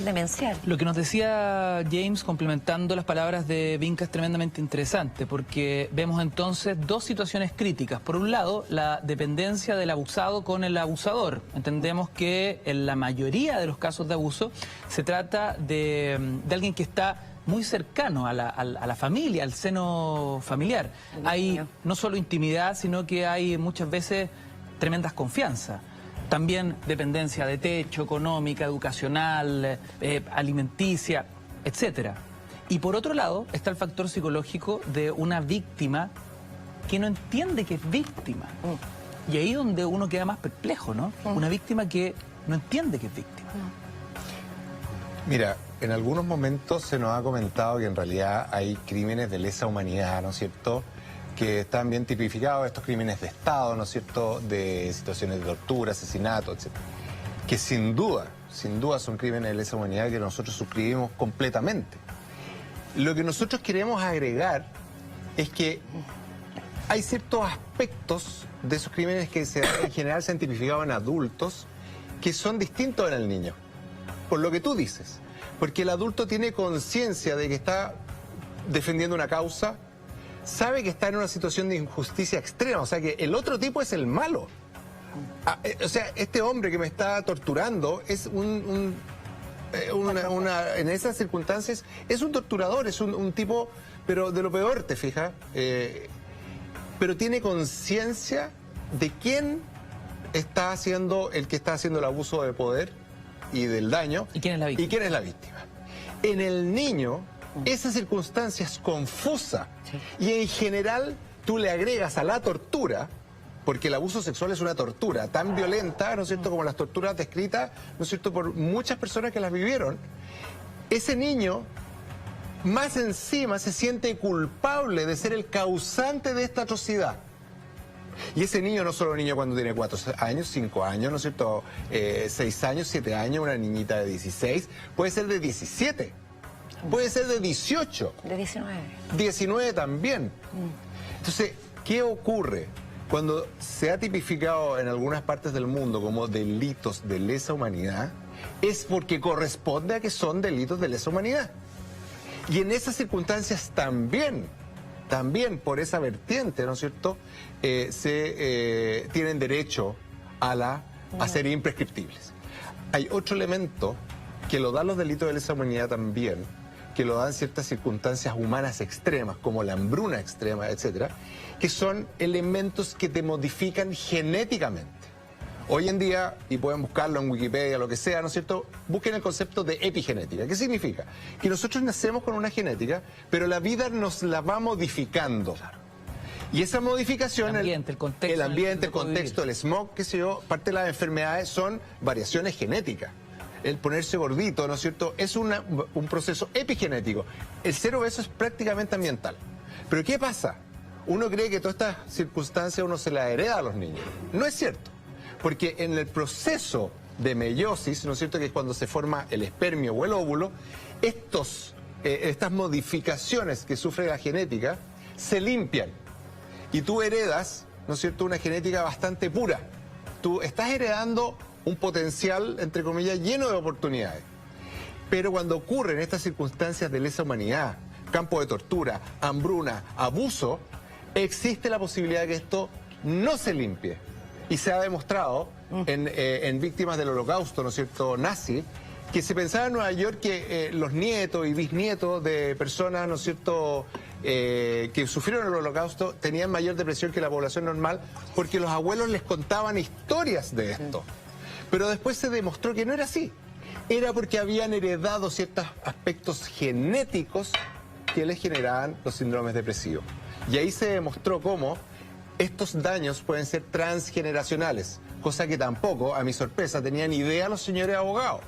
Demencial. Lo que nos decía James, complementando las palabras de Vinca, es tremendamente interesante, porque vemos entonces dos situaciones críticas. Por un lado, la dependencia del abusado con el abusador. Entendemos que en la mayoría de los casos de abuso se trata de alguien que está muy cercano a la familia, al seno familiar. Hay no solo intimidad, sino que hay muchas veces tremendas confianzas. También dependencia de techo, económica, educacional, alimenticia, etcétera. Y por otro lado está el factor psicológico de una víctima que no entiende que es víctima. Y ahí donde uno queda más perplejo, ¿no? Una víctima que no entiende que es víctima. Mira, en algunos momentos se nos ha comentado que en realidad hay crímenes de lesa humanidad, ¿no es cierto?, que están bien tipificados, estos crímenes de Estado, ¿no es cierto?, de situaciones de tortura, asesinato, etc. Que sin duda son crímenes de lesa humanidad que nosotros suscribimos completamente. Lo que nosotros queremos agregar es que hay ciertos aspectos de esos crímenes que en general se han tipificado en adultos que son distintos en el niño, por lo que tú dices. Porque el adulto tiene conciencia de que está defendiendo una causa, sabe que está en una situación de injusticia extrema, o sea que el otro tipo es el malo. O sea, este hombre que me está torturando es en esas circunstancias es un torturador, es un tipo, pero de lo peor, te fijas, pero tiene conciencia de quién está haciendo, el que está haciendo el abuso de poder y del daño. ¿Y quién es la víctima? ¿Y quién es la víctima? En el niño, esa circunstancia es confusa. Sí. Y en general tú le agregas a la tortura, porque el abuso sexual es una tortura tan violenta, ¿no es cierto?, como las torturas descritas, ¿no es cierto?, por muchas personas que las vivieron. Ese niño, más encima, se siente culpable de ser el causante de esta atrocidad. Y ese niño no solo niño cuando tiene 4 años, 5 años, ¿no es cierto?, 6 años, 7 años, una niñita de 16, puede ser de 17. Puede ser de 18. De 19. 19 también. Entonces, ¿qué ocurre? Cuando se ha tipificado en algunas partes del mundo como delitos de lesa humanidad, es porque corresponde a que son delitos de lesa humanidad. Y en esas circunstancias también por esa vertiente, ¿no es cierto?, tienen derecho a ser imprescriptibles. Hay otro elemento que lo dan los delitos de lesa humanidad también, que lo dan ciertas circunstancias humanas extremas, como la hambruna extrema, etcétera, que son elementos que te modifican genéticamente. Hoy en día, y pueden buscarlo en Wikipedia, lo que sea, ¿no es cierto?, busquen el concepto de epigenética. ¿Qué significa? Que nosotros nacemos con una genética, pero la vida nos la va modificando. Claro. Y esa modificación, el ambiente, el contexto, el smog, qué sé yo, parte de las enfermedades son variaciones genéticas. El ponerse gordito, ¿no es cierto?, es un proceso epigenético. El ser obeso es prácticamente ambiental. Pero ¿qué pasa? Uno cree que todas estas circunstancias uno se las hereda a los niños. No es cierto. Porque en el proceso de meiosis, ¿no es cierto?, que es cuando se forma el espermio o el óvulo, estas modificaciones que sufre la genética se limpian. Y tú heredas, ¿no es cierto?, una genética bastante pura. Tú estás heredando un potencial, entre comillas, lleno de oportunidades. Pero cuando ocurren estas circunstancias de lesa humanidad, campo de tortura, hambruna, abuso, existe la posibilidad de que esto no se limpie. Y se ha demostrado en víctimas del holocausto, ¿no es cierto?, nazi, que se pensaba en Nueva York que los nietos y bisnietos de personas, ¿no es cierto?, que sufrieron el holocausto tenían mayor depresión que la población normal porque los abuelos les contaban historias de esto. Pero después se demostró que no era así. Era porque habían heredado ciertos aspectos genéticos que les generaban los síndromes depresivos. Y ahí se demostró cómo estos daños pueden ser transgeneracionales, cosa que tampoco, a mi sorpresa, tenían idea los señores abogados.